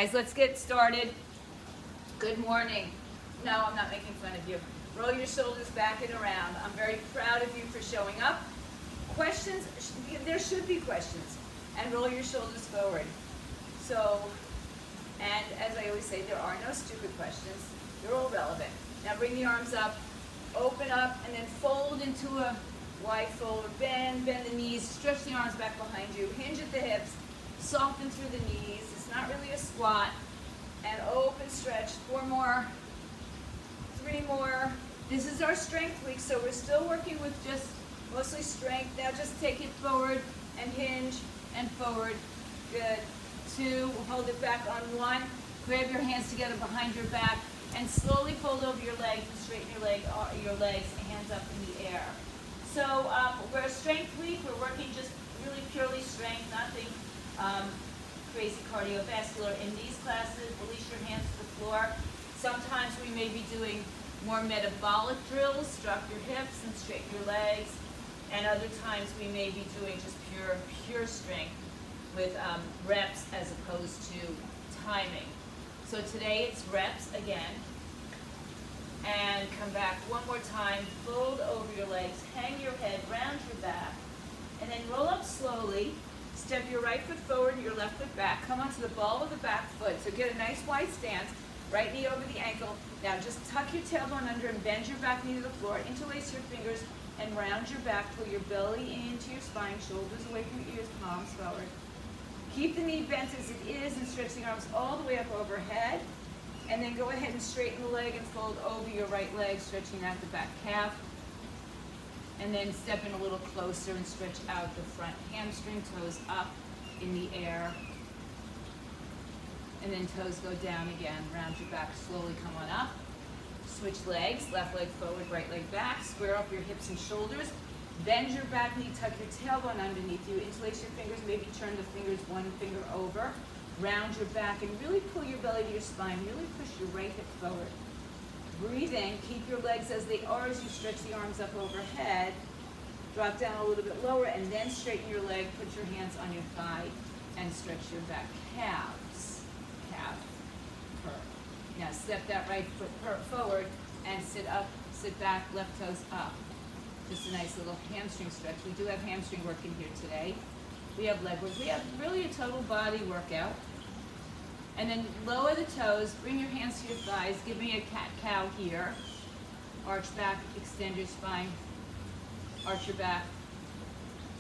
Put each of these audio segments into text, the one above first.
Guys, let's get started. Good morning. No, I'm not making fun of you. Roll your shoulders back and around. I'm very proud of you for showing up. Questions, there should be questions. And roll your shoulders forward. So, and as I always say, there are no stupid questions. They're all relevant. Now bring the arms up, open up, and then fold into a wide fold. Bend the knees, stretch the arms back behind you, hinge at the hips, soften through the knees. It's not really a squat. And open stretch. 4 more, 3 more. This is our strength week, so we're still working with just mostly strength. Now just take it forward and hinge and forward. Good. 2, we'll hold it back on 1. Grab your hands together behind your back and slowly fold over your legs and straighten your legs, hands up in the air. So we're a strength week. We're working just really purely strength, nothing crazy cardiovascular in these classes. Release your hands to the floor. Sometimes we may be doing more metabolic drills. Drop your hips and straighten your legs. And other times we may be doing just pure strength with reps as opposed to timing. So today it's reps again. And come back one more time. Fold over your legs. Hang your head, round your back. And then roll up slowly. Step your right foot forward and your left foot back. Come onto the ball of the back foot. So get a nice wide stance. Right knee over the ankle. Now just tuck your tailbone under and bend your back knee to the floor. Interlace your fingers and round your back. Pull your belly into your spine. Shoulders away from your ears. Palms forward. Keep the knee bent as it is and stretch the arms all the way up overhead. And then go ahead and straighten the leg and fold over your right leg, stretching out the back calf. And then step in a little closer and stretch out the front hamstring, toes up in the air. And then toes go down again. Round your back, slowly come on up. Switch legs, left leg forward, right leg back. Square up your hips and shoulders. Bend your back knee, tuck your tailbone underneath you. Interlace your fingers, maybe turn the fingers one finger over. Round your back and really pull your belly to your spine. Really push your right hip forward. Breathe in, keep your legs as they are as you stretch the arms up overhead. Drop down a little bit lower and then straighten your leg. Put your hands on your thigh and stretch your back calves. Calf, purr. Now step that right foot forward and sit up, sit back, left toes up. Just a nice little hamstring stretch. We do have hamstring work in here today. We have leg work. We have really a total body workout. And then lower the toes, bring your hands to your thighs, give me a cat-cow here. Arch back, extend your spine. Arch your back,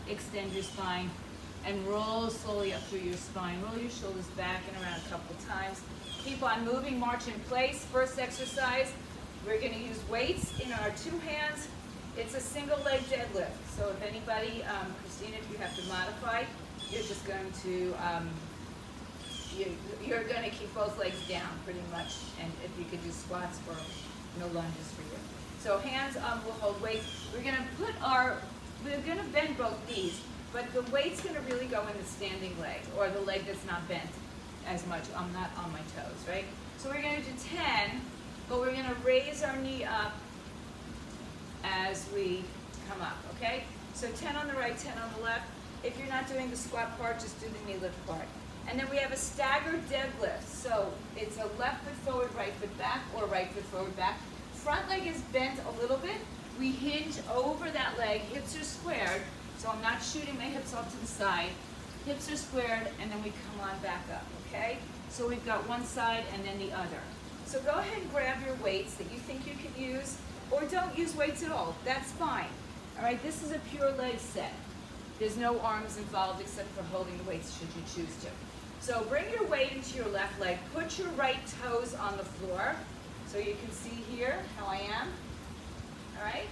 extend your spine, and roll slowly up through your spine. Roll your shoulders back and around a couple of times. Keep on moving, march in place. First exercise, we're gonna use weights in our 2 hands. It's a single leg deadlift. So if anybody, Christina, if you have to modify, you're just going to, you're going to keep both legs down pretty much, and if you could do squats for no lunges for you. So hands will hold weight. We're going to bend both knees, but the weight's going to really go in the standing leg, or the leg that's not bent as much. I'm not on my toes, right? So we're going to do 10, but we're going to raise our knee up as we come up, okay? So 10 on the right, 10 on the left. If you're not doing the squat part, just do the knee lift part. And then we have a staggered deadlift. So it's a left foot forward, right foot back, or right foot forward, back. Front leg is bent a little bit. We hinge over that leg. Hips are squared, so I'm not shooting my hips off to the side. Hips are squared, and then we come on back up, okay? So we've got one side and then the other. So go ahead and grab your weights that you think you can use, or don't use weights at all. That's fine. All right, this is a pure leg set. There's no arms involved except for holding the weights should you choose to. So bring your weight into your left leg. Put your right toes on the floor so you can see here how I am. All right?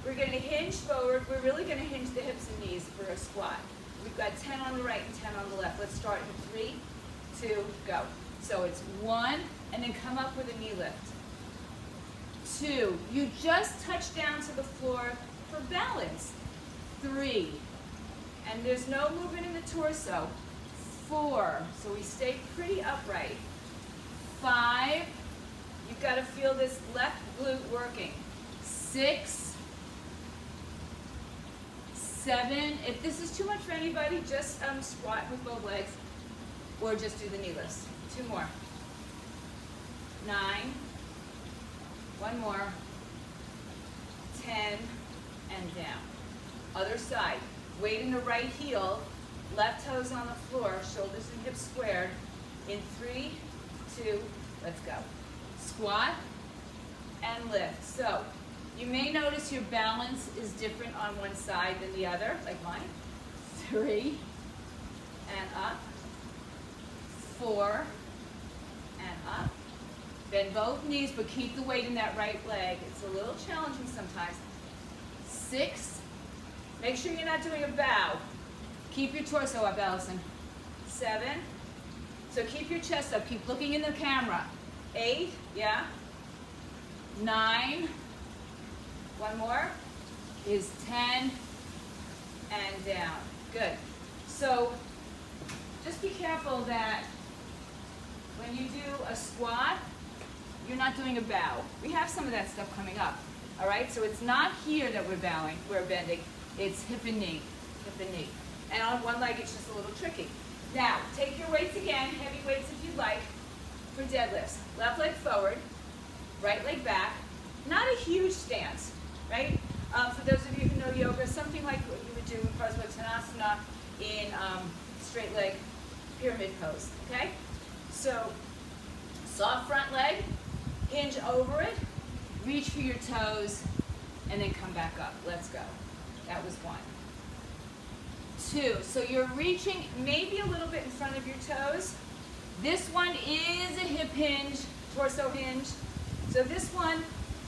We're going to hinge forward. We're really going to hinge the hips and knees for a squat. We've got 10 on the right and 10 on the left. Let's start in 3, 2, go. So it's 1, and then come up with a knee lift. 2, you just touch down to the floor for balance. 3, and there's no movement in the torso. 4, so we stay pretty upright. 5, you've got to feel this left glute working. 6, 7, if this is too much for anybody, just squat with both legs, or just do the knee lifts. 2 more. 9. 1 more. 10 and down. Other side. Weight in the right heel. Left toes on the floor. Shoulders and hips squared. In 3, 2, let's go. Squat and lift. So you may notice your balance is different on one side than the other, like mine. 3 and up. 4 and up. Bend both knees, but keep the weight in that right leg. It's a little challenging sometimes. 6. Make sure you're not doing a bow. Keep your torso up, Allison. 7. So keep your chest up. Keep looking in the camera. 8. Yeah. 9. 1 more. Is 10 and down. Good. So just be careful that when you do a squat, you're not doing a bow. We have some of that stuff coming up. All right, so it's not here that we're bowing, we're bending. It's hip and knee, hip and knee. And on one leg, it's just a little tricky. Now, take your weights again, heavy weights if you'd like, for deadlifts. Left leg forward, right leg back. Not a huge stance, right? For those of you who know yoga, something like what you would do in Parsvottanasana in straight leg pyramid pose, okay? So, soft front leg, hinge over it, reach for your toes, and then come back up. Let's go. That was 1. 2, so you're reaching maybe a little bit in front of your toes. This one is a hip hinge, torso hinge. So this one,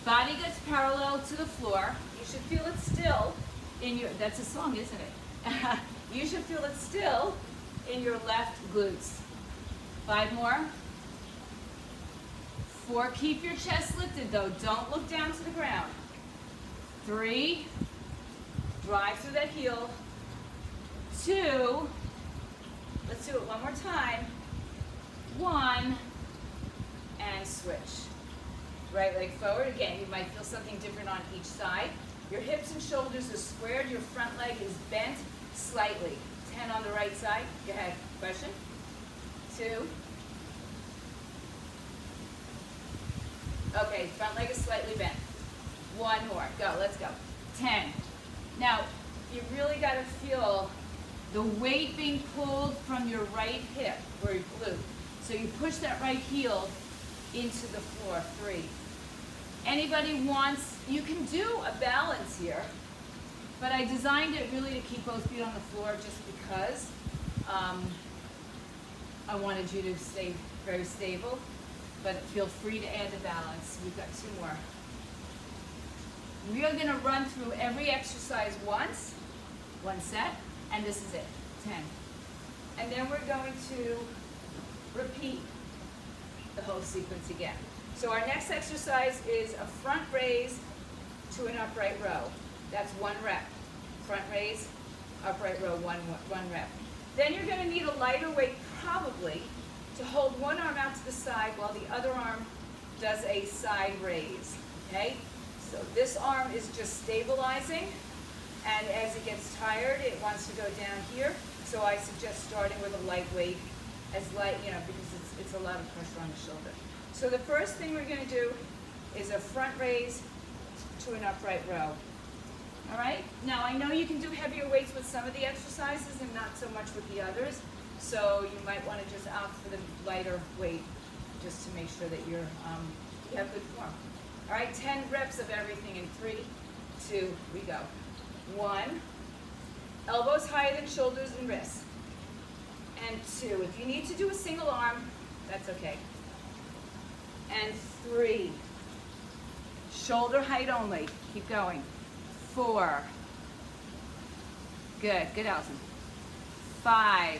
body gets parallel to the floor. You should feel it still in your, that's a song, isn't it? You should feel it still in your left glutes. 5 more. 4, keep your chest lifted though. Don't look down to the ground. 3, drive through that heel. 2, let's do it one more time. 1, and switch. Right leg forward. Again, you might feel something different on each side. Your hips and shoulders are squared. Your front leg is bent slightly. 10 on the right side. Go ahead. Question? 2. Okay, front leg is slightly bent. 1 more. Go, let's go. 10. Now, you really got to feel the weight being pulled from your right hip or your glute. So you push that right heel into the floor. 3. Anybody wants, you can do a balance here, but I designed it really to keep both feet on the floor just because I wanted you to stay very stable, but feel free to add the balance. We've got 2 more. We are gonna run through every exercise once, 1 set, and this is it, 10. And then we're going to repeat the whole sequence again. So our next exercise is a front raise to an upright row. That's 1 rep. Front raise, upright row, one rep. Then you're gonna need a lighter weight probably to hold one arm out to the side while the other arm does a side raise, okay? So this arm is just stabilizing, and as it gets tired, it wants to go down here. So I suggest starting with a light weight, as light, you know, because it's a lot of pressure on the shoulder. So the first thing we're gonna do is a front raise to an upright row. All right? Now I know you can do heavier weights with some of the exercises and not so much with the others. So you might want to just opt for the lighter weight just to make sure that you have good form. All right, 10 reps of everything in 3, 2, we go. 1, elbows higher than shoulders and wrists. And 2, if you need to do a single arm, that's okay. And 3, shoulder height only. Keep going. 4, good, Allison. 5,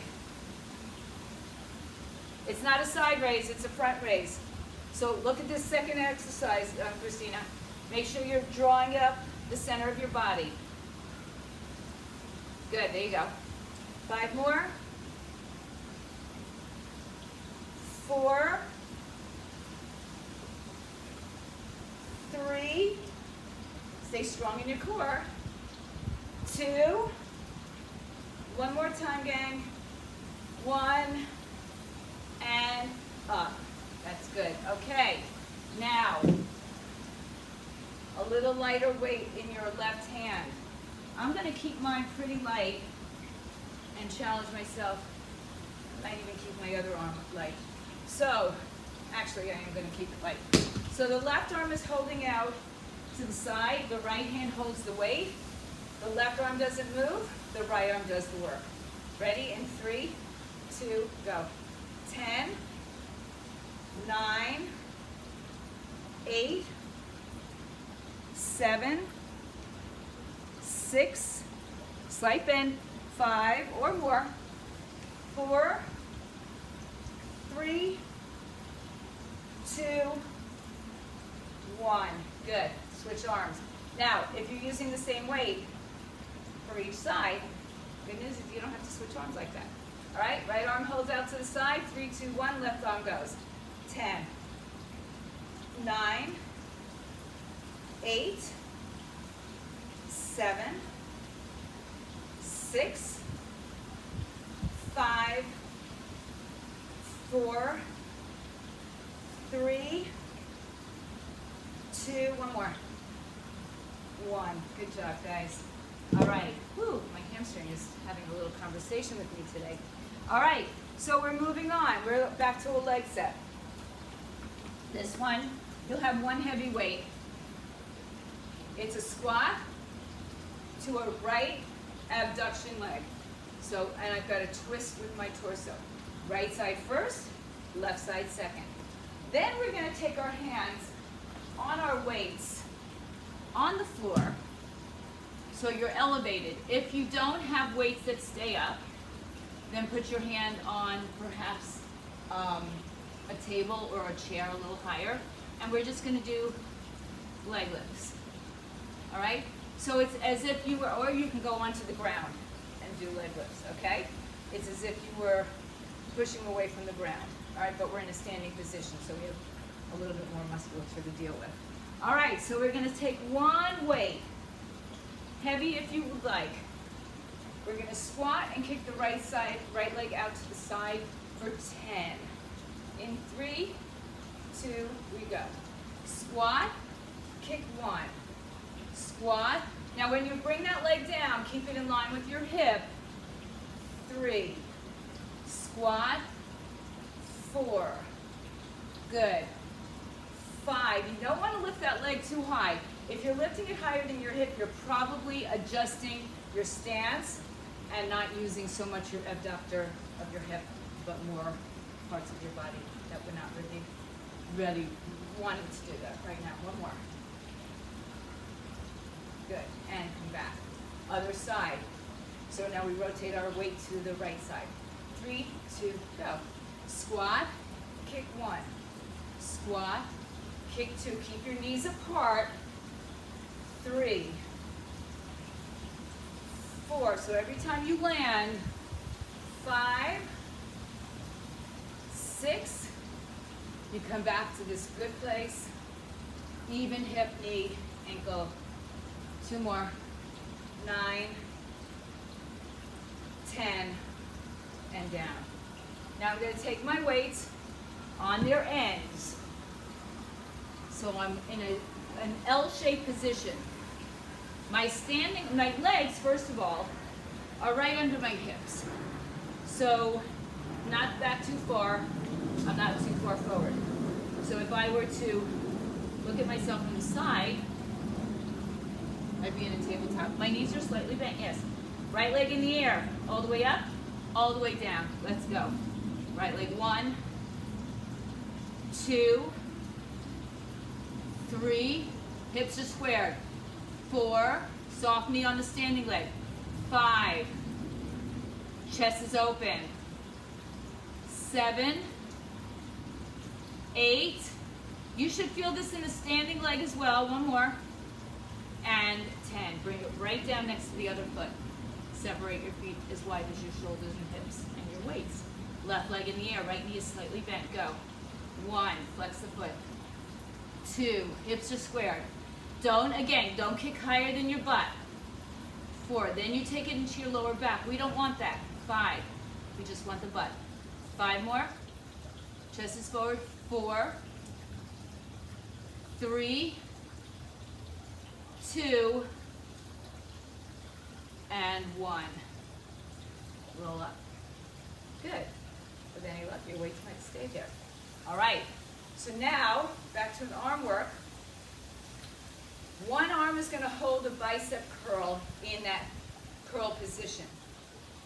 it's not a side raise, it's a front raise. So look at this second exercise, Christina. Make sure you're drawing up the center of your body. Good, there you go. 5 more. 4, 3, stay strong in your core. 2, one more time, gang. 1, and up. That's good. Okay, now, a little lighter weight in your left hand. I'm going to keep mine pretty light and challenge myself. I might even keep my other arm light. So, actually I am going to keep it light. So the left arm is holding out to the side. The right hand holds the weight. The left arm doesn't move. The right arm does the work. Ready? In 3, 2, go. 10, 9, 8, 7, 6, slight bend, 5 or more, 4, 3, 2, 1. Good. Switch arms. Now, if you're using the same weight for each side, good news is you don't have to switch arms like that. All right? Right arm holds out to the side. 3, 2, 1. Left arm goes. 10, 9, 8, 7, 6, 5, 4, 3, 2, one more. 1. Good job, guys. All right. Whew, my hamstring is having a little conversation with me today. All right, so we're moving on. We're back to a leg set. This one, you'll have one heavy weight. It's a squat to a right abduction leg. So, and I've got a twist with my torso. Right side first, left side second. Then we're going to take our hands on our weights on the floor, so you're elevated. If you don't have weights that stay up, then put your hand on perhaps a table or a chair a little higher, and we're just going to do leg lifts. All right? So it's as if you were, or you can go onto the ground and do leg lifts, okay? It's as if you were pushing away from the ground. All right, but we're in a standing position, so we have a little bit more musculature to deal with. All right, so we're going to take one weight, heavy if you would like. We're going to squat and kick the right leg out to the side for 10. In 3, 2, we go. Squat, kick 1. Squat. Now when you bring that leg down, keep it in line with your hip. 3. Squat. 4. Good. 5. You don't want to lift that leg too high. If you're lifting it higher than your hip, you're probably adjusting your stance and not using so much your abductor of your hip, but more parts of your body that we're not really wanting to do that right now. One more. Good. And come back. Other side. So now we rotate our weight to the right side. 3, 2, go. Squat, kick 1. Squat, kick 2. Keep your knees apart. 3, 4. So every time you land, 5, 6, you come back to this good place. Even hip, knee, ankle. 2 more. 9, 10, and down. Now I'm going to take my weights on their ends. So I'm in an L-shaped position. My legs, first of all, are right under my hips. So not back too far, I'm not too far forward. So if I were to look at myself from the side, I'd be in a tabletop. My knees are slightly bent, yes. Right leg in the air, all the way up, all the way down. Let's go. Right leg, 1, 2, 3, hips are squared. 4, soft knee on the standing leg. 5, chest is open. 7, 8, you should feel this in the standing leg as well. One more. And 10, bring it right down next to the other foot. Separate your feet as wide as your shoulders and hips and your weights. Left leg in the air, right knee is slightly bent. Go. 1, flex the foot. 2, hips are squared. Don't kick higher than your butt. 4, then you take it into your lower back. We don't want that. 5, we just want the butt. 5 more. Chest is forward. 4, 3, 2, and 1. Roll up. Good. With any luck, your weights might stay there. All right. So now, back to an arm work. One arm is going to hold a bicep curl in that curl position,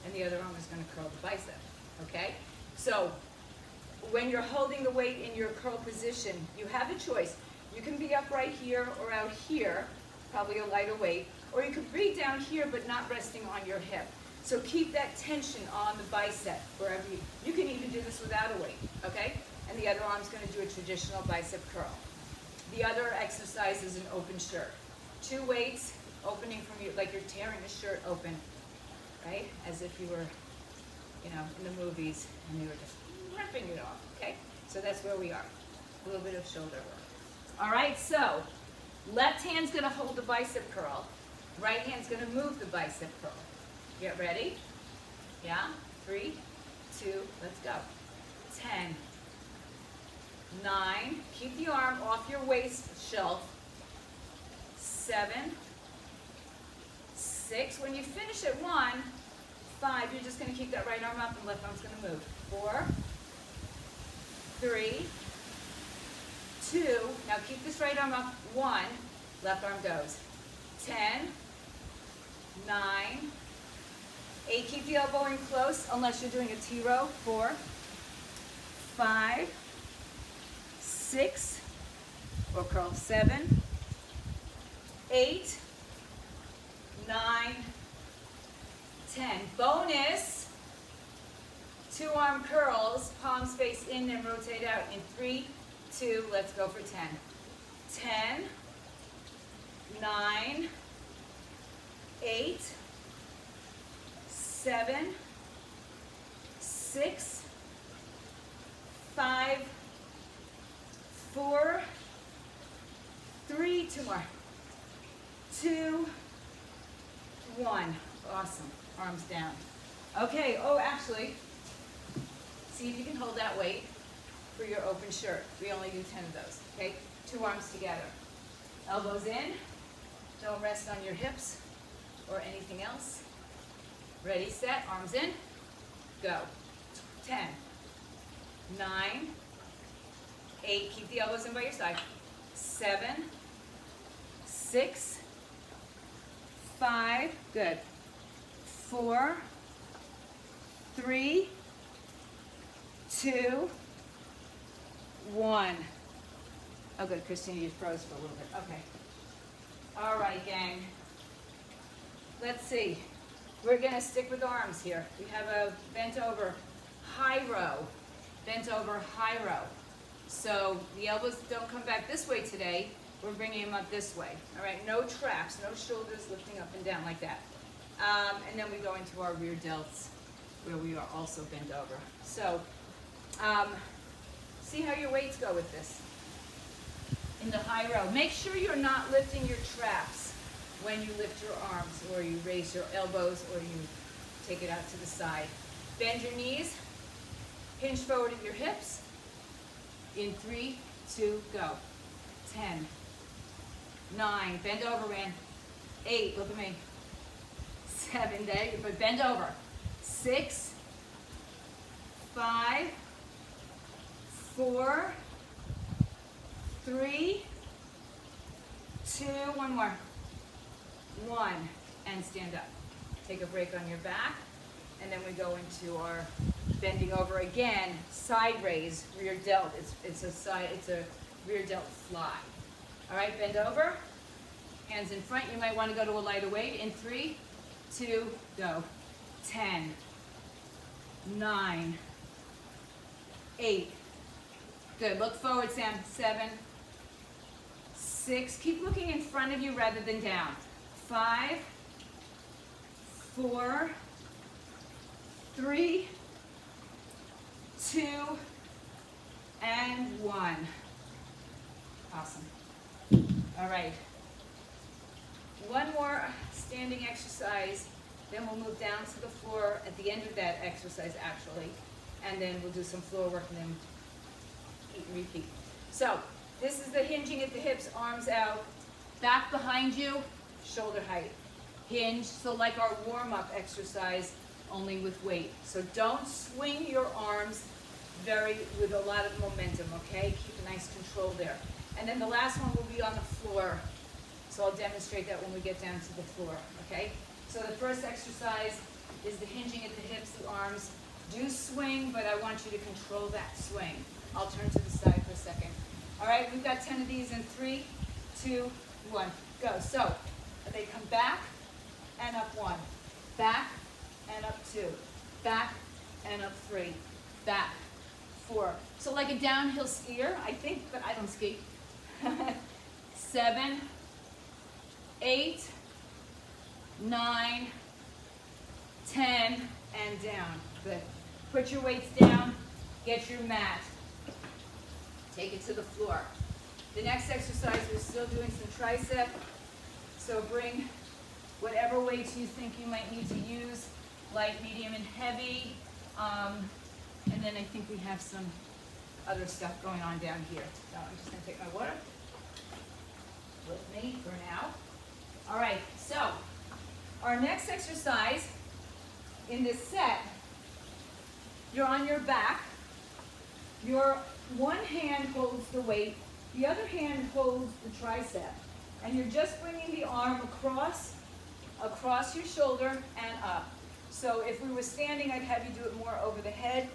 and the other arm is going to curl the bicep, okay? So when you're holding the weight in your curl position, you have a choice. You can be up right here or out here, probably a lighter weight, or you could be down here but not resting on your hip. So keep that tension on the bicep wherever you can even do this without a weight, okay? And the other arm's going to do a traditional bicep curl. The other exercise is an open shirt. 2 weights, opening from you, like you're tearing a shirt open, right? As if you were, you know, in the movies and you were just ripping it off, okay? So that's where we are. A little bit of shoulder work. All right, so left hand's gonna hold the bicep curl. Right hand's gonna move the bicep curl. Get ready? Yeah? 3, 2, let's go. 10, 9, keep the arm off your waist shelf. 7, 6, when you finish at 1, 5, you're just going to keep that right arm up and left arm's going to move. 4, 3, 2, now keep this right arm up. 1, left arm goes. 10, 9, 8, keep the elbow in close unless you're doing a T-row. 4, 5, 6, or curl. 7, 8, 9, 10. Bonus, 2 arm curls, palms face in and rotate out in 3, 2, let's go for 10. 10, 9, 8, 7, 6, 5, 4, 3, 2 more. 2, 1. Awesome. Arms down. Okay, oh, actually, see if you can hold that weight for your open shirt. We only do 10 of those, okay? 2 arms together. Elbows in. Don't rest on your hips or anything else. Ready, set, arms in. Go. 10, 9, 8, keep the elbows in by your side. 7, 6, 5, good. 4, 3, 2, 1. Oh, good, Christina, you froze for a little bit. Okay. All right, gang. Let's see. We're gonna stick with arms here. We have a bent over high row. Bent over high row. So the elbows don't come back this way today. We're bringing them up this way. All right, no traps, no shoulders lifting up and down like that. And then we go into our rear delts where we are also bent over. So see how your weights go with this. In the high row, make sure you're not lifting your traps when you lift your arms or you raise your elbows or you take it out to the side. Bend your knees, hinge forward at your hips. In 3, 2, go. 10, 9, bend over, Rand. 8, look at me. 7, there, but bend over. 6, 5, 4, 3, 2, one more. 1, and stand up. Take a break on your back, and then we go into our bending over again, side raise, rear delt. It's a rear delt fly. All right, bend over, hands in front. You might want to go to a lighter weight. In 3, 2, go. 10, 9, 8. Good, look forward, Sam. 7, 6, keep looking in front of you rather than down. 5, 4, 3, 2, and 1. Awesome. All right. One more standing exercise, then we'll move down to the floor at the end of that exercise actually, and then we'll do some floor work and then repeat, and repeat. So this is the hinging at the hips, arms out, back behind you, shoulder height. Hinge, so like our warm-up exercise, only with weight. So don't swing your arms with a lot of momentum, okay? Keep a nice control there. And then the last one will be on the floor. So I'll demonstrate that when we get down to the floor, okay? So the first exercise is the hinging at the hips, the arms. Do swing, but I want you to control that swing. I'll turn to the side for a second. All right, we've got 10 of these in 3, 2, 1, go. So they come back and up 1, back and up 2, back and up 3, back, 4. So like a downhill skier, I think, but I don't ski. 7, 8, 9, 10, and down. Good. Put your weights down, get your mat. Take it to the floor. The next exercise, we're still doing some tricep. So bring whatever weights you think you might need to use, light, medium, and heavy. And then I think we have some other stuff going on down here. So I'm just gonna take my water with me for now. All right, so our next exercise in this set, you're on your back. Your one hand holds the weight, the other hand holds the tricep. And you're just bringing the arm across your shoulder and up. So if we were standing, I'd have you do it more over the head.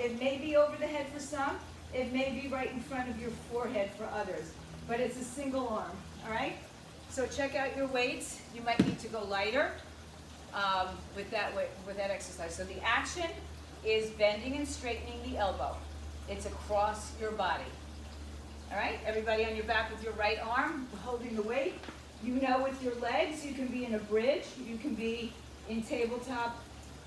It may be over the head for some. It may be right in front of your forehead for others. But it's a single arm, all right? So check out your weights. You might need to go lighter with that exercise. So the action is bending and straightening the elbow. It's across your body. All right, everybody on your back with your right arm, holding the weight. You know with your legs, you can be in a bridge, you can be in tabletop,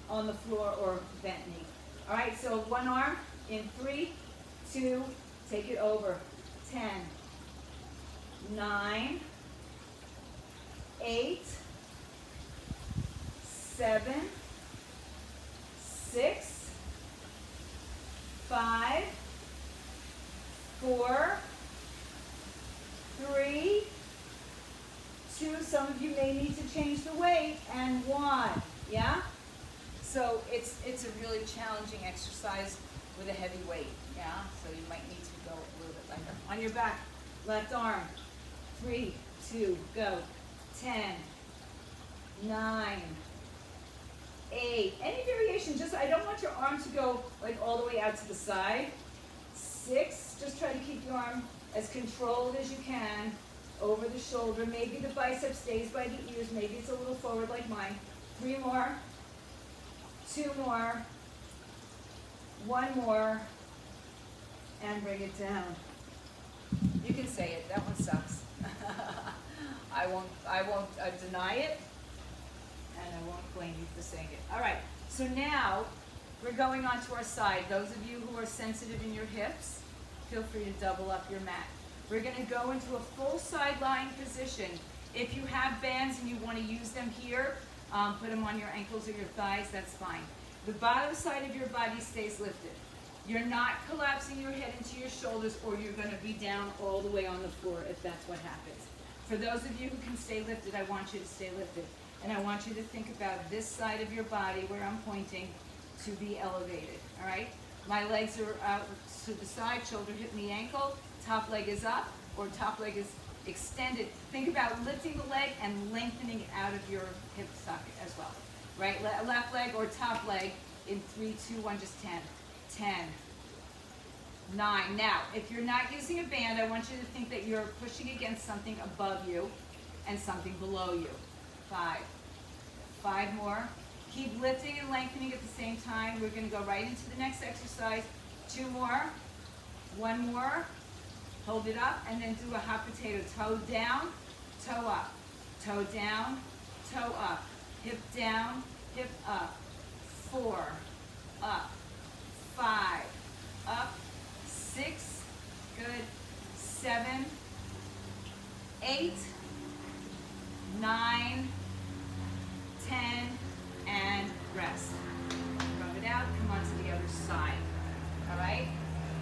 on the floor, or bent knee. All right, so one arm in 3, 2, take it over. 10, 9, 8, 7, 6, 5, 4, 3, 2, some of you may need to change the weight, and 1, yeah? So it's a really challenging exercise with a heavy weight, yeah? So you might need to go a little bit lighter. On your back, left arm, 3, 2, go. 10, 9, 8, any variation, just I don't want your arm to go like all the way out to the side. 6, just try to keep your arm as controlled as you can over the shoulder. Maybe the bicep stays by the ears, maybe it's a little forward like mine. 3 more, 2 more, 1 more, and bring it down. You can say it, that one sucks. I won't deny it, and I won't blame you for saying it. All right, so now we're going on to our side. Those of you who are sensitive in your hips, feel free to double up your mat. We're going to go into a full side lying position. If you have bands and you want to use them here, put them on your ankles or your thighs, that's fine. The bottom side of your body stays lifted. You're not collapsing your head into your shoulders, or you're going to be down all the way on the floor if that's what happens. For those of you who can stay lifted, I want you to stay lifted. And I want you to think about this side of your body where I'm pointing to be elevated, all right? My legs are out to the side, shoulder, hip, knee, ankle. Top leg is up, or top leg is extended. Think about lifting the leg and lengthening it out of your hip socket as well, right? Left leg or top leg in 3, 2, 1, just 10. 10, 9. Now, if you're not using a band, I want you to think that you're pushing against something above you and something below you. 5. 5 more. Keep lifting and lengthening at the same time. We're going to go right into the next exercise. 2 more. 1 more. Hold it up, and then do a hot potato. Toe down, toe up. Toe down, toe up. Hip down, hip up. 4, up. 5, up. 6, good. 7, 8, 9, 10, and rest. Rub it out, come on to the other side. All right?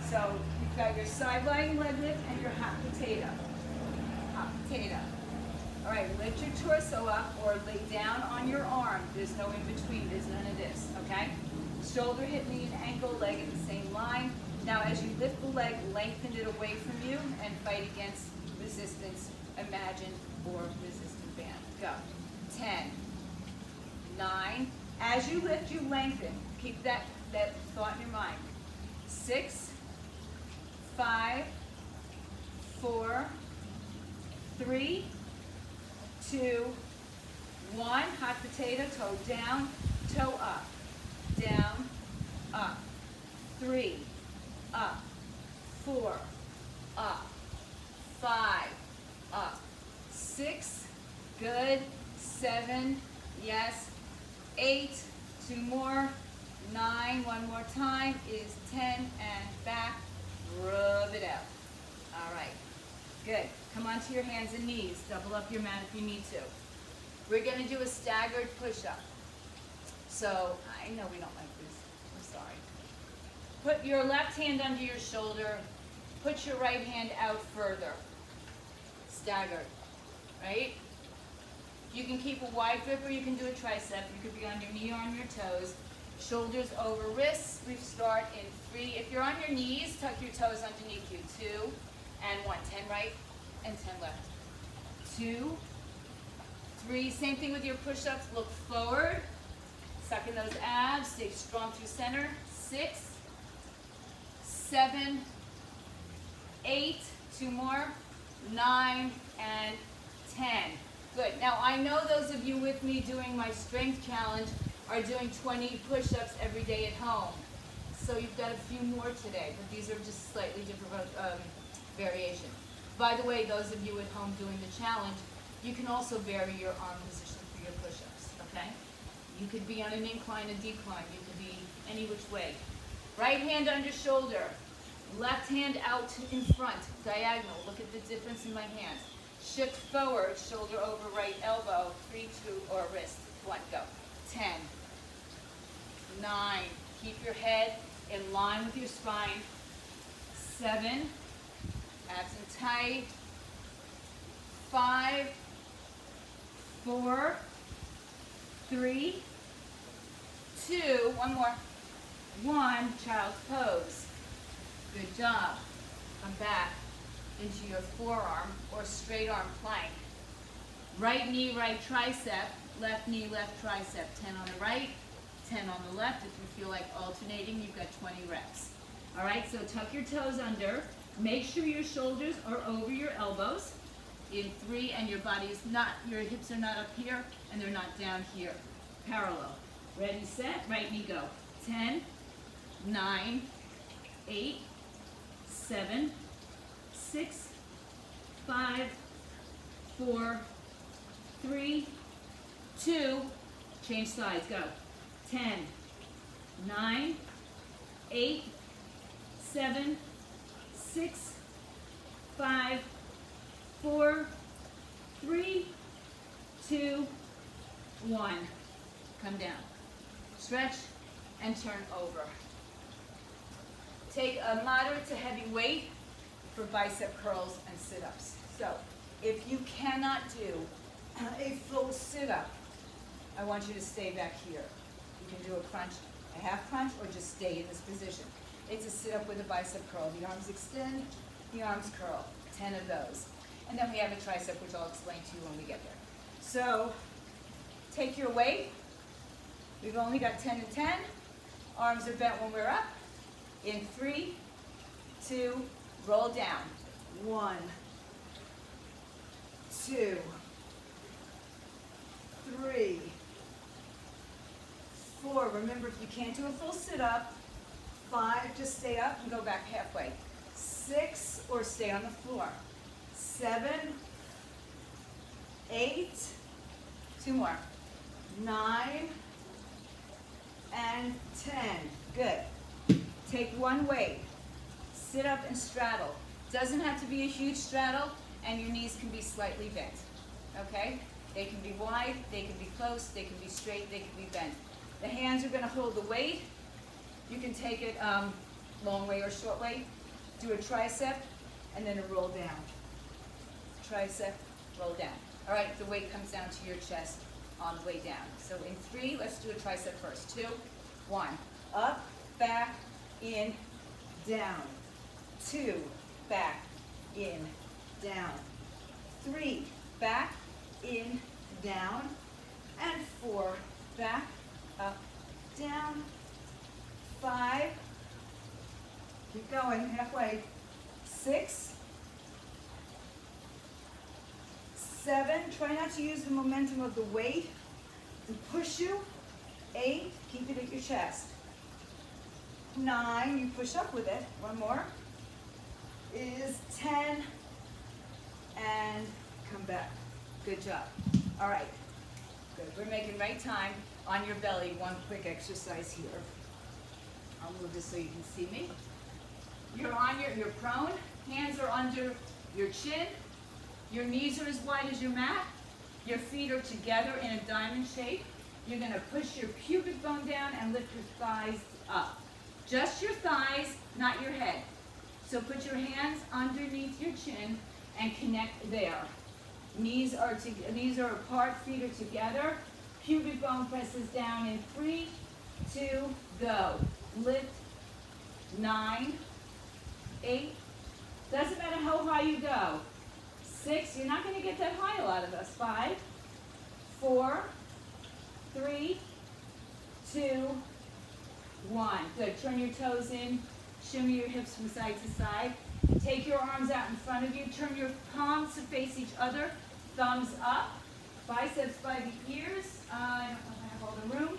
So You've got your side lying leg lift and your hot potato. Hot potato. All right, lift your torso up or lay down on your arm. There's no in between, there's none of this, okay? Shoulder, hip, knee, and ankle, leg in the same line. Now as you lift the leg, lengthen it away from you and fight against resistance, imagined or resistant band. Go. 10, 9. As you lift, you lengthen. Keep that thought in your mind. 6, 5, 4, 3, 2, 1. Hot potato, toe down, toe up, down, up. 3, up, 4, up, 5, up, 6, good, 7, yes, 8, 2 more, 9, one more time is 10, and back, rub it out. All right, good. Come onto your hands and knees. Double up your mat if you need to. We're gonna do a staggered push-up. So, I know we don't like this, I'm sorry. Put your left hand under your shoulder, put your right hand out further. Staggered, right? You can keep a wide grip or you can do a tricep. You could be on your knee or on your toes. Shoulders over wrists. We start in 3. If you're on your knees, tuck your toes underneath you. 2 and 1. 10 right and 10 left. 2, 3. Same thing with your push-ups. Look forward. Suck in those abs. Stay strong through center. 6, 7, 8. 2 more. 9 and 10. Good. Now I know those of you with me doing my strength challenge are doing 20 push-ups every day at home. So you've got a few more today, but these are just slightly different variation. By the way, those of you at home doing the challenge, you can also vary your arm position for your push-ups, okay? You could be on an incline, a decline. You could be any which way. Right hand under shoulder. Left hand out in front, diagonal. Look at the difference in my hands. Shift forward, shoulder over right elbow. 3, 2, or wrist. 1, go. 10, 9. Keep your head in line with your spine. 7, abs and tight. 5, 4, 3, 2, one more. 1, child's pose. Good job. Come back into your forearm or straight arm plank. Right knee, right tricep. Left knee, left tricep. 10 on the right, 10 on the left. If you feel like alternating, you've got 20 reps. All right, so tuck your toes under. Make sure your shoulders are over your elbows in 3, and your body is not, your hips are not up here, and they're not down here. Parallel. Ready, set, right knee, go. 10, 9, 8, 7, 6, 5, 4, 3, 2, change sides, go. 10, 9, 8, 7, 6, 5, 4, 3, 2, 1. Come down. Stretch and turn over. Take a moderate to heavy weight for bicep curls and sit-ups. So if you cannot do a full sit-up, I want you to stay back here. You can do a crunch, a half crunch, or just stay in this position. It's a sit-up with a bicep curl. The arms extend, the arms curl. 10 of those. And then we have a tricep, which I'll explain to you when we get there. So take your weight. We've only got 10 and 10. Arms are bent when we're up. In 3, 2, roll down. 1, 2, 3, 4. Remember, if you can't do a full sit-up, 5, just stay up and go back halfway. 6, or stay on the floor. 7, 8, 2 more. 9, and 10. Good. Take one weight. Sit up and straddle. Doesn't have to be a huge straddle, and your knees can be slightly bent. Okay? They can be wide, they can be close, they can be straight, they can be bent. The hands are going to hold the weight. You can take it long way or short way. Do a tricep, and then a roll down. Tricep, roll down. All right, the weight comes down to your chest on the way down. So in 3, let's do a tricep first. 2, 1. Up, back, in, down. 2, back, in, down. 3, back, in, down. And 4, back, up, down. 5, keep going, halfway. 6, 7, try not to use the momentum of the weight to push you. 8, keep it at your chest. 9, you push up with it. One more. Is 10, and come back. Good job. All right, good. We're making right time on your belly. One quick exercise here. I'll move this so you can see me. You're prone. Hands are under your chin. Your knees are as wide as your mat. Your feet are together in a diamond shape. You're going to push your pubic bone down and lift your thighs up. Just your thighs, not your head. So put your hands underneath your chin and connect there. Knees are apart, feet are together. Pubic bone presses down in 3, 2, go. Lift. 9, 8. Doesn't matter how high you go. 6, you're not going to get that high, a lot of us. 5, 4, 3, 2, 1. Good. Turn your toes in. Shimmy your hips from side to side. Take your arms out in front of you. Turn your palms to face each other. Thumbs up. Biceps by the ears. I don't know if I have all the room.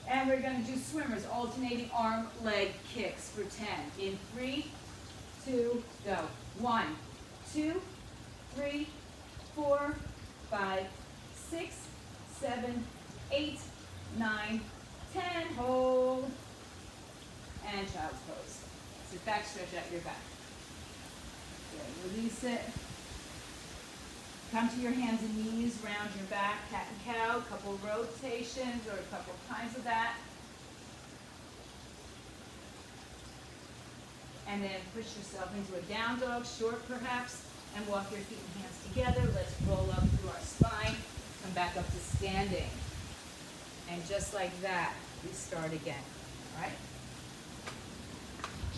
And we're going to do swimmers, alternating arm, leg kicks for 10. In 3, 2, go. 1, 2, 3, 4, 5, 6, 7, 8, 9, 10. Hold. And child's pose. Sit back, stretch out your back. Good. Release it. Come to your hands and knees, round your back, cat and cow, a couple rotations or a couple times of that. And then push yourself into a down dog, short perhaps, and walk your feet and hands together. Let's roll up through our spine, come back up to standing. And just like that, we start again, all right?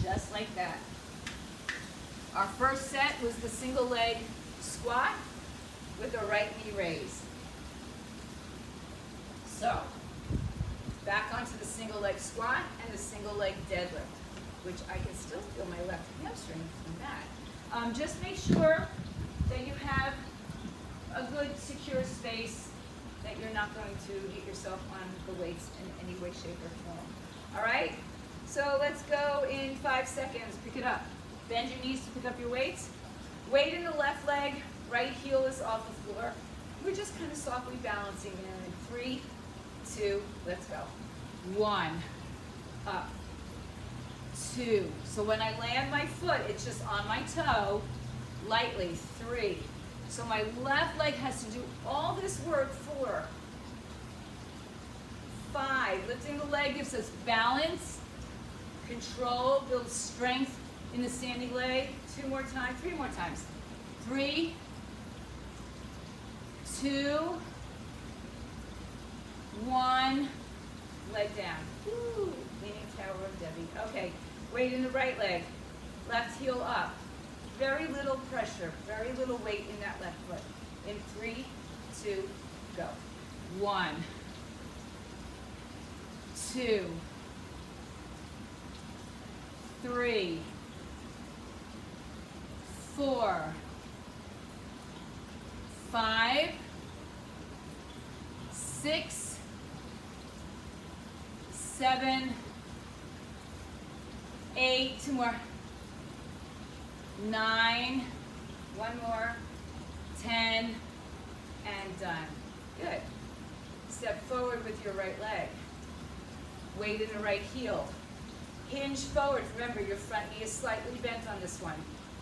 Just like that. Our first set was the single leg squat with a right knee raise. So, back onto the single leg squat and the single leg deadlift, which I can still feel my left hamstring from that. Just make sure that you have a good secure space, that you're not going to hit yourself on the weights in any way, shape, or form. All right? So let's go in 5 seconds. Pick it up. Bend your knees to pick up your weights. Weight in the left leg, right heel is off the floor. We're just kind of softly balancing there in 3, 2, let's go. 1, up, 2. So when I land my foot, it's just on my toe, lightly. 3. So my left leg has to do all this work. 4, 5. Lifting the leg gives us balance, control, builds strength in the standing leg. 2 more times, 3 more times. 3, 2, 1, leg down. Woo, leaning tower of Debbie. Okay, weight in the right leg, left heel up. Very little pressure, very little weight in that left foot. In 3, 2, go. 1, 2, 3, 4, 5, 6, 7, 8, 2 more, 9, 1 more, 10, and done. Good. Step forward with your right leg. Weight in the right heel. Hinge forward. Remember, your front knee is slightly bent on this one.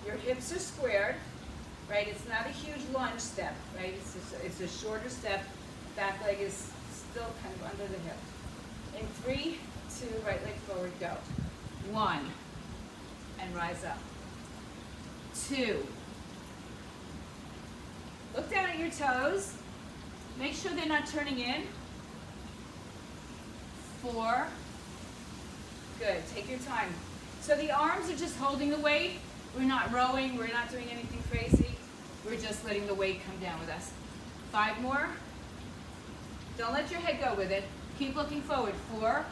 Your hips are squared, right? It's not a huge lunge step, right? It's a shorter step. Back leg is still kind of under the hip. In 3, 2, right leg forward, go. 1, and rise up. 2. Look down at your toes. Make sure they're not turning in. 4. Good, take your time. So the arms are just holding the weight. We're not rowing, we're not doing anything crazy. We're just letting the weight come down with us. 5 more. Don't let your head go with it. Keep looking forward. 4.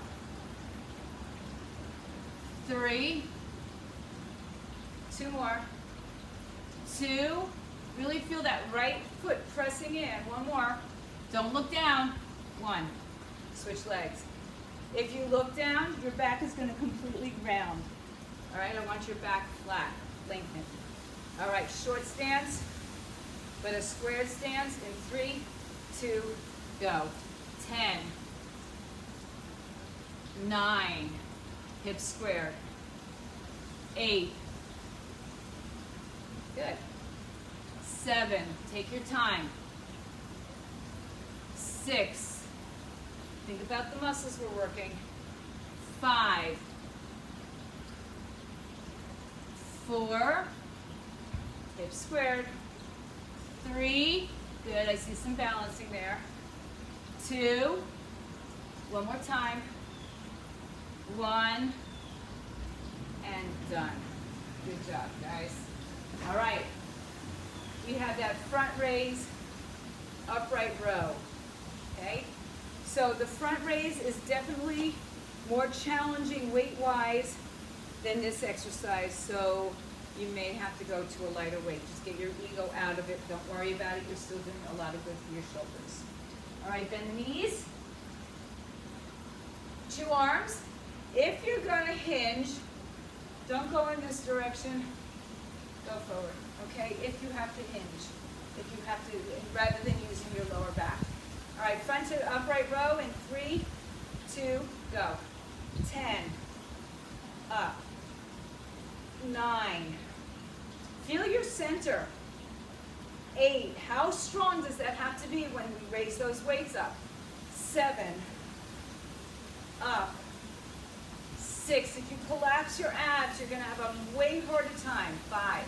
3. 2 more. 2. Really feel that right foot pressing in. 1 more. Don't look down. 1. Switch legs. If you look down, your back is going to completely round. All right, I want your back flat, lengthened. All right, short stance, but a squared stance in 3, 2, go. 10, 9, hips squared. 8, good. 7, take your time. 6, think about the muscles we're working. 5, 4, hips squared. 3, good, I see some balancing there. 2, one more time. 1, and done. Good job, guys. All right, we have that front raise, upright row, okay? So the front raise is definitely more challenging weight-wise than this exercise, so you may have to go to a lighter weight. Just get your ego out of it. Don't worry about it. You're still doing a lot of good for your shoulders. All right, bend the knees. 2 arms. If you're going to hinge, don't go in this direction. Go forward, okay? If you have to hinge. If you have to, rather than using your lower back. All right, front to upright row in 3, 2, go. 10, up. 9. Feel your center. 8. How strong does that have to be when we raise those weights up? 7. Up. 6. If you collapse your abs, you're going to have a way harder time. 5.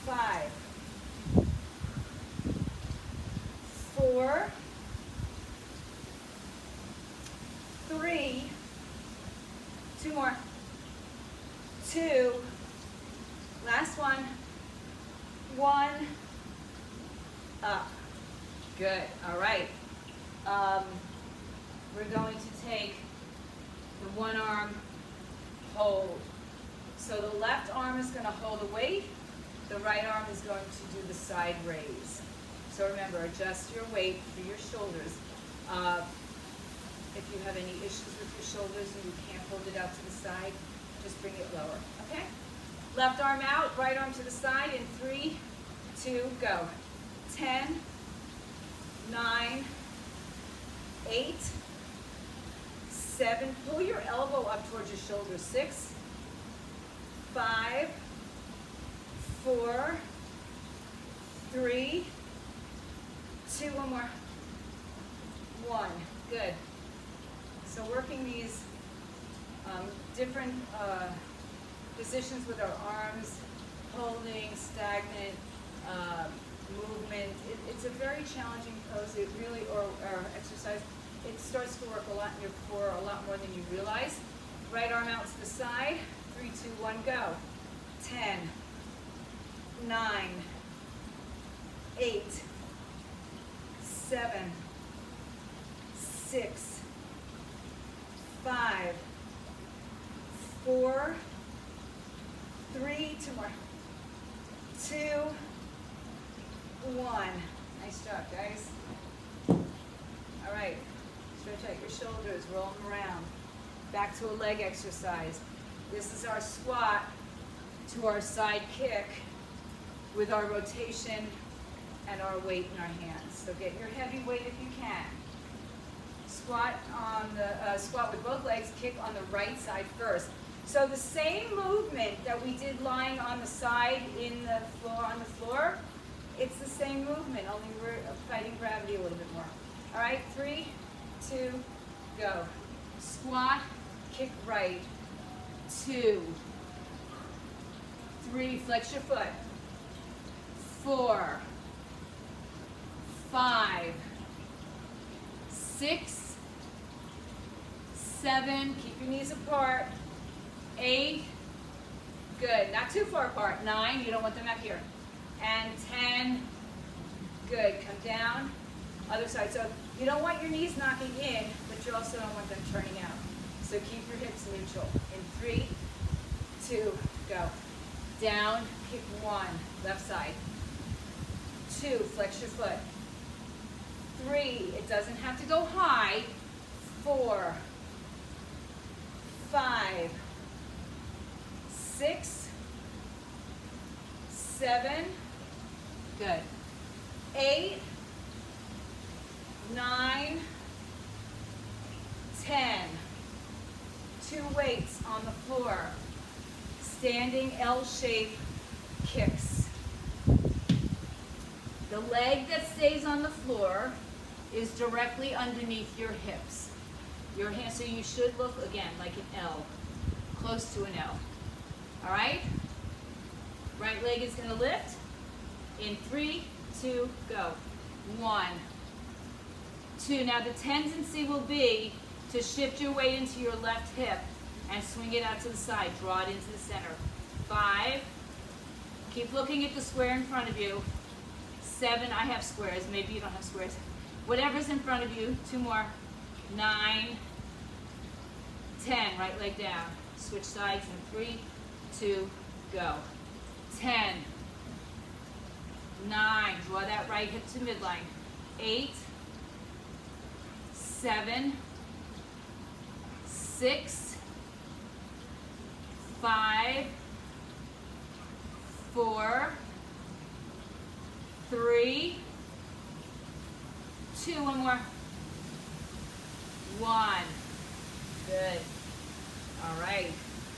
5. 4. 3. 2 more. 2. Last one. 1. Up. Good. All right. We're going to take the one arm hold. So the left arm is going to hold the weight. The right arm is going to do the side raise. So remember, adjust your weight for your shoulders. If you have any issues with your shoulders and you can't hold it out to the side, just bring it lower, okay? Left arm out, right arm to the side in 3, 2, go. 10, 9, 8, 7, pull your elbow up towards your shoulder. 6, 5, 4, 3, 2, one more. 1, good. So working these different positions with our arms, holding, stagnant, movement. It's a very challenging pose. It really, or exercise. It starts to work a lot in your core, a lot more than you realize. Right arm out to the side. 3, 2, 1, go. 10, 9, 8, 7, 6, 5, 4, 3, 2 more. 2, 1. Nice job, guys. All right. Stretch out your shoulders, roll them around. Back to a leg exercise. This is our squat to our side kick with our rotation and our weight in our hands. So get your heavy weight if you can. Squat on the squat with both legs, kick on the right side first. So the same movement that we did lying on the side in the floor on the floor, it's the same movement, only we're fighting gravity a little bit more. All right, 3, 2, go. Squat, kick right. 2, 3, flex your foot. 4, 5, 6, 7, keep your knees apart. 8, good, not too far apart. 9, you don't want them out here. And 10, good, come down. Other side, so you don't want your knees knocking in, but you also don't want them turning out. So keep your hips neutral. In 3, 2, go. Down, kick 1, left side. 2, flex your foot. 3, it doesn't have to go high. 4, 5, 6, 7, good. 8, 9, 10. 2 weights on the floor. Standing L-shape kicks. The leg that stays on the floor is directly underneath your hips. Your hand, so you should look again like an L, close to an L. All right? Right leg is going to lift. In 3, 2, go. 1, 2. Now the tendency will be to shift your weight into your left hip and swing it out to the side. Draw it into the center. 5. Keep looking at the square in front of you. 7. I have squares. Maybe you don't have squares. Whatever's in front of you. 2 more. 9, 10. Right leg down. Switch sides in 3, 2, go. 10, 9. Draw that right hip to midline. 8, 7, 6, 5, 4, 3, 2. One more. 1. Good. All right.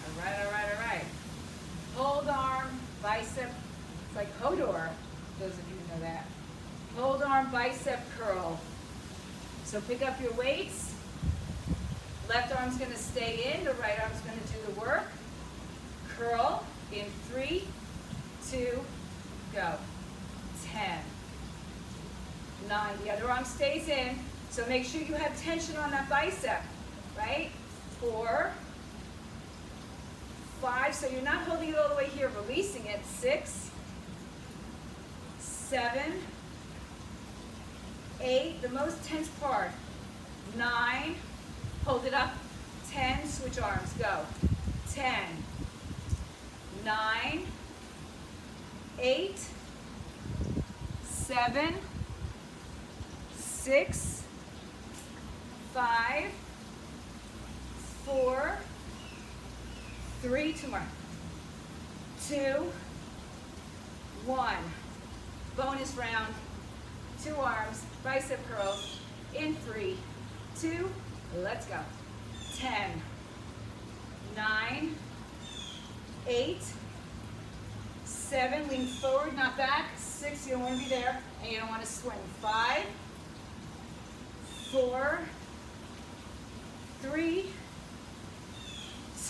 All right, all right, all right. Hold arm, bicep. It's like Hodor, those of you who know that. Hold arm, bicep curl. So pick up your weights. Left arm's going to stay in. The right arm's going to do the work. Curl in 3, 2, go. 10, 9. The other arm stays in. So make sure you have tension on that bicep, right? 4, 5. So you're not holding it all the way here, releasing it. 6, 7, 8. The most tense part. 9. Hold it up. 10. Switch arms. Go. 10, 9, 8, 7, 6, 5, 4, 3, 2 more. 2, 1. Bonus round. 2 arms, bicep curls. In 3, 2, let's go. 10, 9, 8, 7, lean forward, not back. 6, you don't want to be there, and you don't want to swing. 5, 4, 3,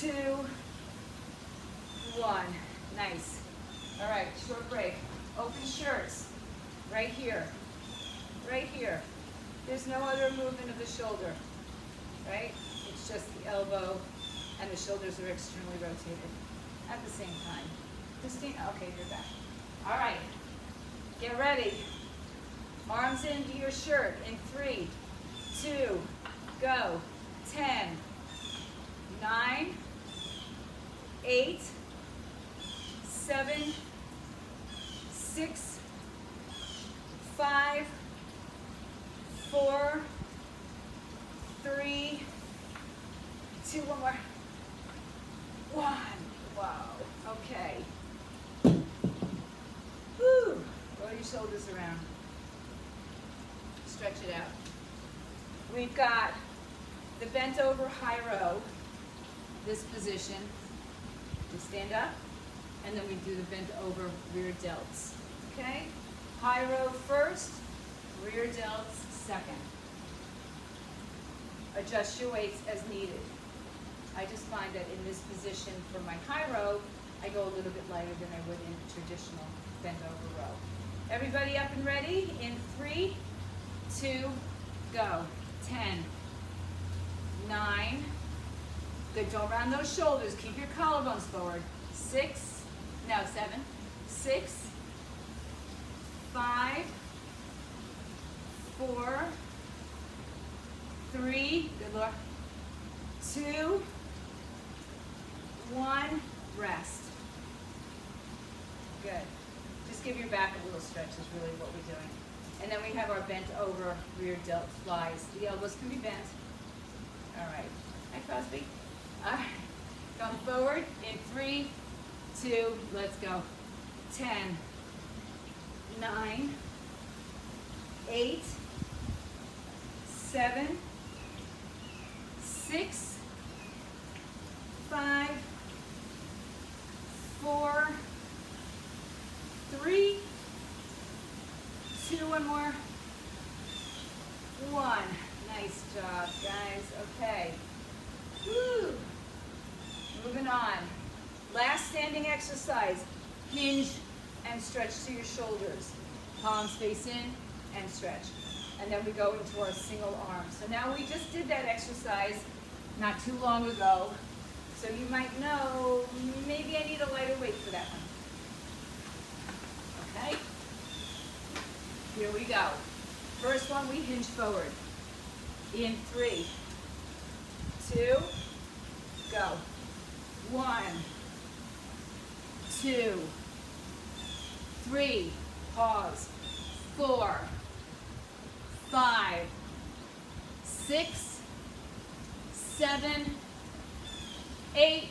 2, 1. Nice. All right, short break. Open shirts. Right here. Right here. There's no other movement of the shoulder. Right? It's just the elbow and the shoulders are externally rotated at the same time. Christine, okay, you're back. All right. Get ready. Arms into your shirt in 3, 2, go. 10, 9, 8, 7, 6, 5, 4, 3, 2, 1 more. 1. Wow. Okay. Woo. Roll your shoulders around. Stretch it out. We've got the bent over high row, this position. We stand up, and then we do the bent over rear delts. Okay? High row first, rear delts second. Adjust your weights as needed. I just find that in this position for my high row, I go a little bit lighter than I would in a traditional bent over row. Everybody up and ready? In 3, 2, go. 10, 9. Good, don't round those shoulders. Keep your collarbones forward. 6, no, 7, 6, 5, 4, 3, good Lord, 2, 1, rest. Good. Just give your back a little stretch is really what we're doing. And then we have our bent over rear delt flies. The elbows can be bent. All right. Hi, Crosby. All right. Come forward in 3, 2, let's go. 10, 9, 8, 7, 6, 5, 4, 3, 2, one more. 1. Nice job, guys. Okay. Woo. Moving on. Last standing exercise. Hinge and stretch to your shoulders. Palms face in and stretch. And then we go into our single arm. So now we just did that exercise not too long ago. So you might know, maybe I need a lighter weight for that one. Okay? Here we go. First one, we hinge forward. In 3, 2, go. 1, 2, 3, pause. 4, 5, 6, 7, 8,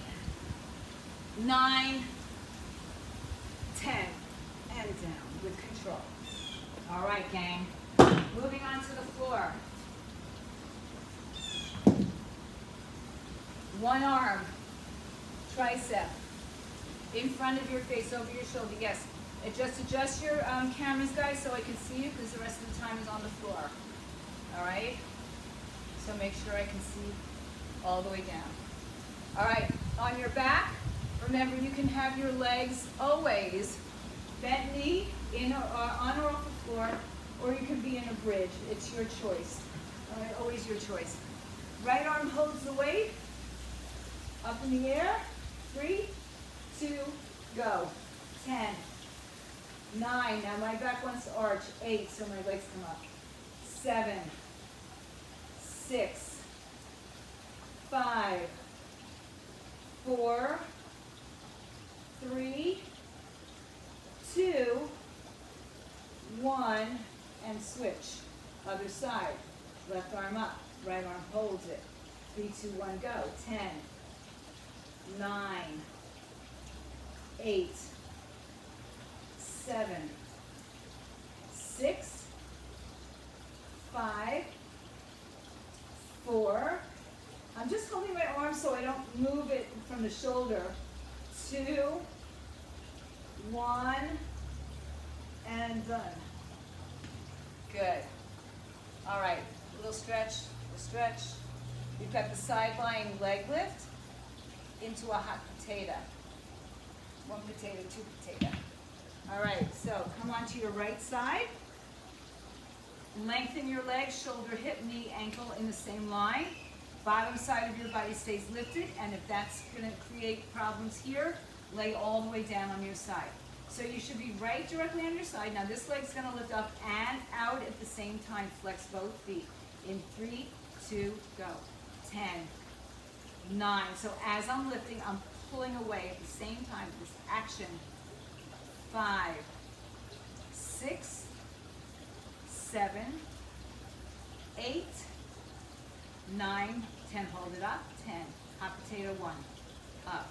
9, 10, and down with control. All right, gang. Moving on to the floor. One arm, tricep, in front of your face, over your shoulder. Yes, just adjust your cameras, guys, so I can see you, because the rest of the time is on the floor. All right? So make sure I can see all the way down. All right, on your back, remember you can have your legs always bent knee in or on or off the floor, or you can be in a bridge. It's your choice. All right, always your choice. Right arm holds the weight. Up in the air. 3, 2, go. 10, 9. Now my back wants to arch. 8, so my legs come up. 7, 6, 5, 4, 3, 2, 1, and switch. Other side. Left arm up. Right arm holds it. 3, 2, 1, go. 10, 9, 8, 7, 6, 5, 4. I'm just holding my arm so I don't move it from the shoulder. 2, 1, and done. Good. All right, a little stretch, a stretch. We've got the side lying leg lift into a hot potato. 1 potato, 2 potato. All right, so come on to your right side. Lengthen your legs, shoulder, hip, knee, ankle in the same line. Bottom side of your body stays lifted, and if that's going to create problems here, lay all the way down on your side. So you should be right directly on your side. Now this leg's going to lift up and out at the same time. Flex both feet. In 3, 2, go. 10, 9. So as I'm lifting, I'm pulling away at the same time. This action. 5, 6, 7, 8, 9, 10. Hold it up. 10. Hot potato. 1. Up.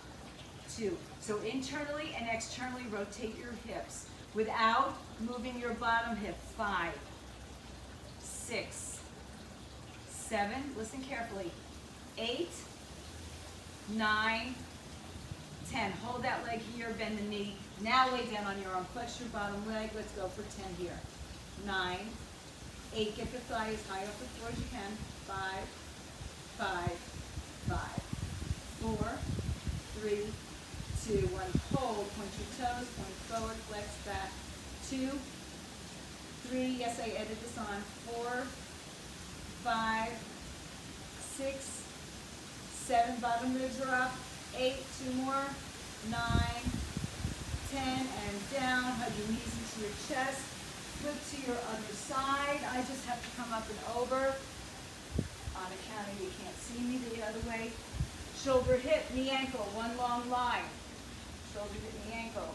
2. So internally and externally rotate your hips without moving your bottom hip. 5, 6, 7. Listen carefully. 8, 9, 10. Hold that leg here. Bend the knee. Now lay down on your arm. Flex your bottom leg. Let's go for 10 here. 9, 8. Get the thigh as high off the floor as you can. 5, 5, 5, 4, 3, 2, 2, 1, hold, point your toes, point forward, flex back, 2, 3, yes, I added this on, 4, 5, 6, 7, bottom ribs are up, 8, 2 more, 9, 10, and down, hug your knees into your chest, flip to your other side. I just have to come up and over. On account of you can't see me the other way. Shoulder, hip, knee, ankle, one long line. Shoulder, hip, knee, ankle.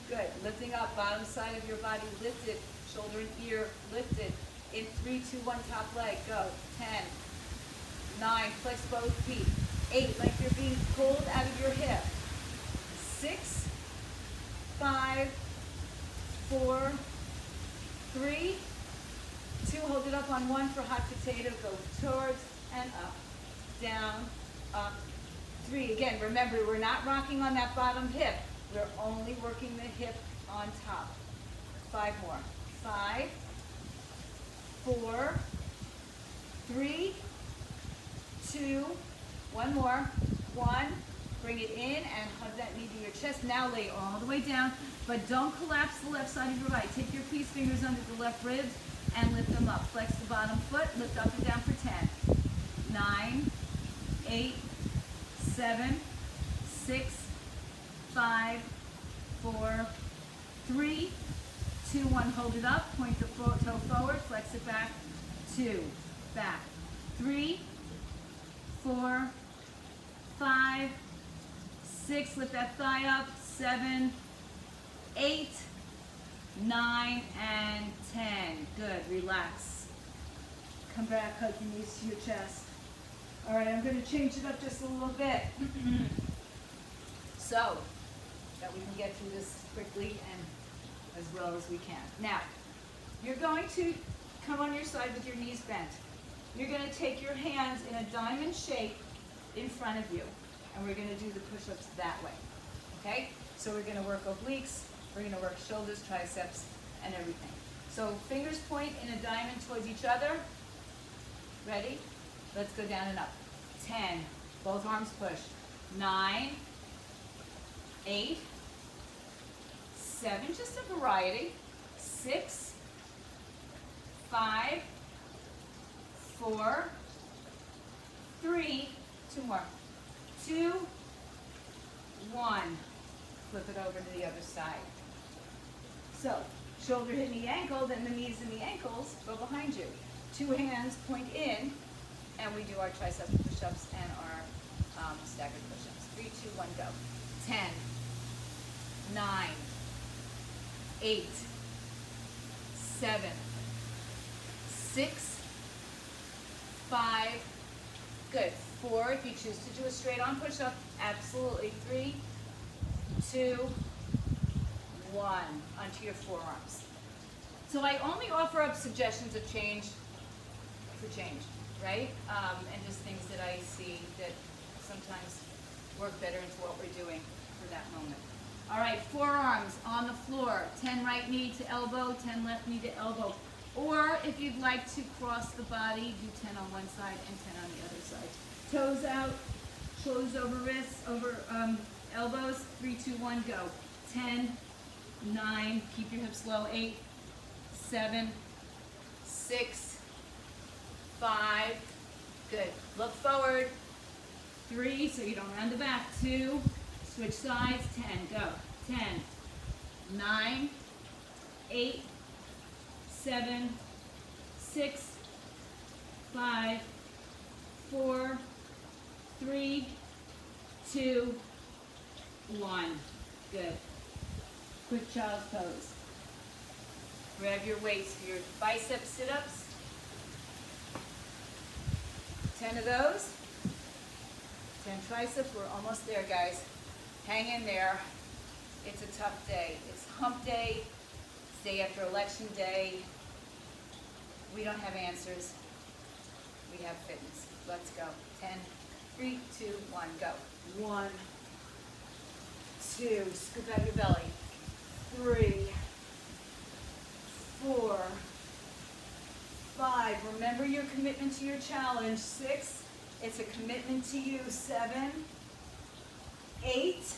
Good. Lifting up, bottom side of your body lifted. Shoulder and ear lifted. In 3, 2, 1, top leg. Go. 10, 9, flex both feet. 8, like you're being pulled out of your hip. 6, 5, 4, 3, 2, hold it up on 1 for hot potato, go towards and up, down, up, 3. Again, remember, we're not rocking on that bottom hip. We're only working the hip on top. 5 more. 5, 4, 3, 2, 1 more, 1. Bring it in and hug that knee to your chest. Now lay all the way down, but don't collapse the left side of your right. Take your peace fingers under the left ribs and lift them up. Flex the bottom foot, lift up and down for 10, 9, 8, 7, 6, 5, 4, 3, 2, 1. Hold it up, point the toe forward, flex it back, 2, back, 3, 4, 5, 6, lift that thigh up, 7, 8, 9, and 10. Good, relax. Come back, hug your knees to your chest. All right, I'm going to change it up just a little bit. So, that we can get through this quickly and as well as we can. Now, you're going to come on your side with your knees bent. You're going to take your hands in a diamond shape in front of you. And we're going to do the push-ups that way, okay? So we're going to work obliques, we're going to work shoulders, triceps, and everything. So fingers point in a diamond towards each other. Ready? Let's go down and up. 10, both arms push. 9, 8, 7, just a variety. 6, 5, 4, 3, 2 more. 2, 1. Flip it over to the other side. So, shoulder, hip, knee, ankle, then the knees and the ankles go behind you. 2 hands point in, and we do our tricep push-ups and our staggered push-ups. 3, 2, 1, go. 10, 9, 8, 7, 6, 5, good. 4, if you choose to do a straight on push-up, absolutely. 3, 2, 1, onto your forearms. So I only offer up suggestions of change for change, right? And just things that I see that sometimes work better into what we're doing for that moment. All right, forearms on the floor. 10 right knee to elbow, 10 left knee to elbow. Or if you'd like to cross the body, do 10 on one side and 10 on the other side. Toes out, shoulders over wrists, over elbows. 3, 2, 1, go. 10, 9, keep your hips low. 8, 7, 6, 5, good. Look forward. 3, so you don't round the back. 2, switch sides. 10, go. 10, 9, 8, 7, 6, 5, 4, 3, 2, 1. Good. Quick child's pose. Grab your weights for your bicep sit-ups. 10 of those. 10 triceps. We're almost there, guys. Hang in there. It's a tough day. It's hump day. It's day after election day. We don't have answers. We have fitness. Let's go. 10, 3, 2, 1, go. 1, 2, scoop out your belly. 3, 4, 5. Remember your commitment to your challenge. 6, it's a commitment to you. 7, 8,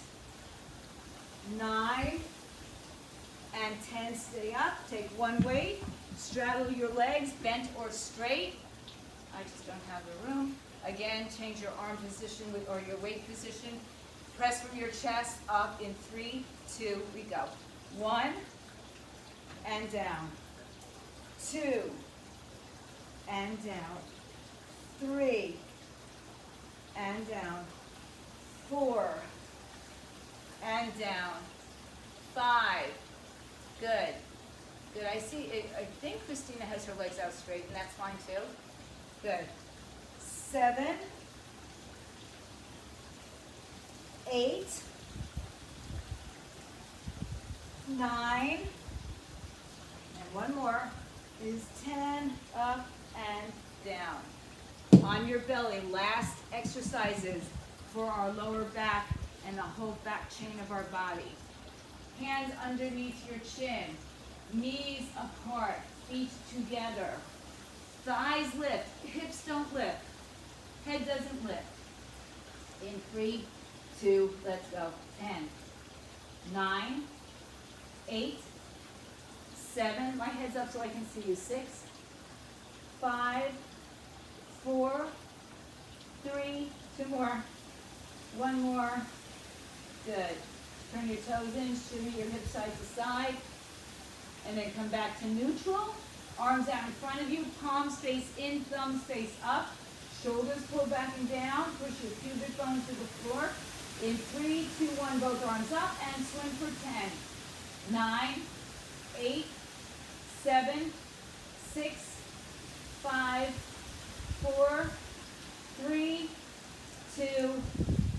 9, and 10. Stay up. Take one weight. Straddle your legs, bent or straight. I just don't have the room. Again, change your arm position or your weight position. Press from your chest up in 3, 2, we go. 1, and down. 2, and down. 3, and down. 4, and down. 5, good. Good, I think Christina has her legs out straight, and that's fine too. Good. 7, 8, 9, and one more is 10, up and down. On your belly, last exercises for our lower back and the whole back chain of our body. Hands underneath your chin, knees apart, feet together. Thighs lift, hips don't lift, head doesn't lift. In 3, 2, let's go. 10, 9, 8, 7, my head's up so I can see you. 6, 5, 4, 3, 2 more, 1 more. Good. Turn your toes in, shimmy your hips side to side, and then come back to neutral. Arms out in front of you, palms face in, thumbs face up. Shoulders pull back and down. Push your pubic bone to the floor. In 3, 2, 1, both arms up and swim for 10. 9, 8, 7, 6, 5, 4, 3, 2,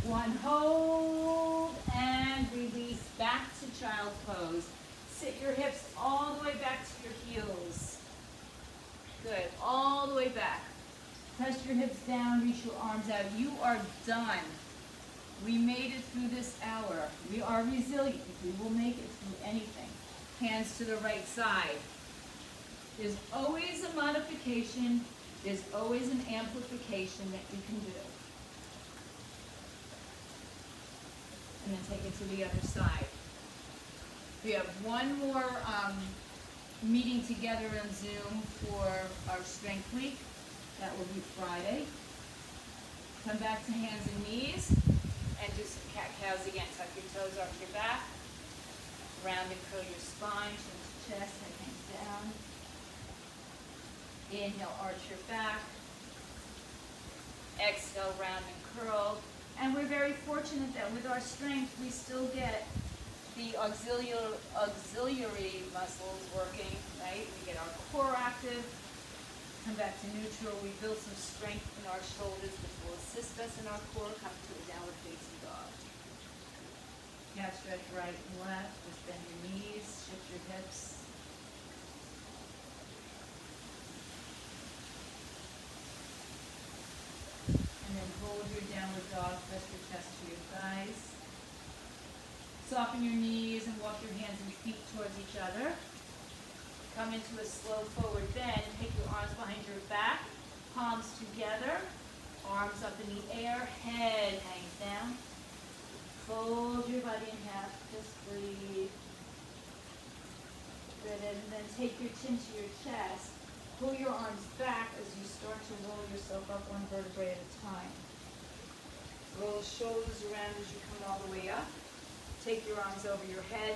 1. Hold and release back to child's pose. Sit your hips all the way back to your heels. Good, all the way back. Press your hips down, reach your arms out. You are done. We made it through this hour. We are resilient. We will make it through anything. Hands to the right side. There's always a modification. There's always an amplification that you can do. And then take it to the other side. We have one more meeting together on Zoom for our strength week. That will be Friday. Come back to hands and knees and do some cat-cows again. Tuck your toes off your back. Round and curl your spine, chin to chest, head hangs down. Inhale, arch your back. Exhale, round and curl. And we're very fortunate that with our strength, we still get the auxiliary muscles working, right? We get our core active. Come back to neutral. We build some strength in our shoulders, which will assist us in our core. Come to a downward facing dog. Calf stretch right and left. Just bend your knees, shift your hips. And then hold your downward dog. Press your chest to your thighs. Soften your knees and walk your hands and feet towards each other. Come into a slow forward bend. Take your arms behind your back, palms together, arms up in the air, head hangs down. Fold your body in half, just breathe. Good, and then take your chin to your chest. Pull your arms back as you start to roll yourself up one vertebrae at a time. Roll the shoulders around as you come all the way up. Take your arms over your head.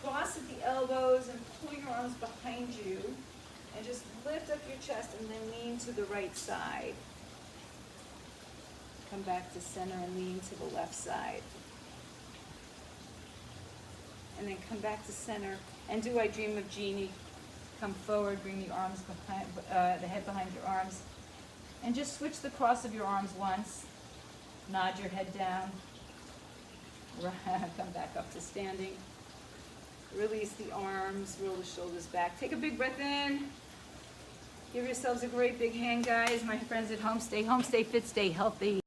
Cross at the elbows and pull your arms behind you. And just lift up your chest and then lean to the right side. Come back to center and lean to the left side. And then come back to center and do I Dream of Jeannie. Come forward, bring the arms behind, the head behind your arms. And just switch the cross of your arms once. Nod your head down. Come back up to standing. Release the arms, roll the shoulders back. Take a big breath in. Give yourselves a great big hand, guys. My friends at home, stay fit, stay healthy.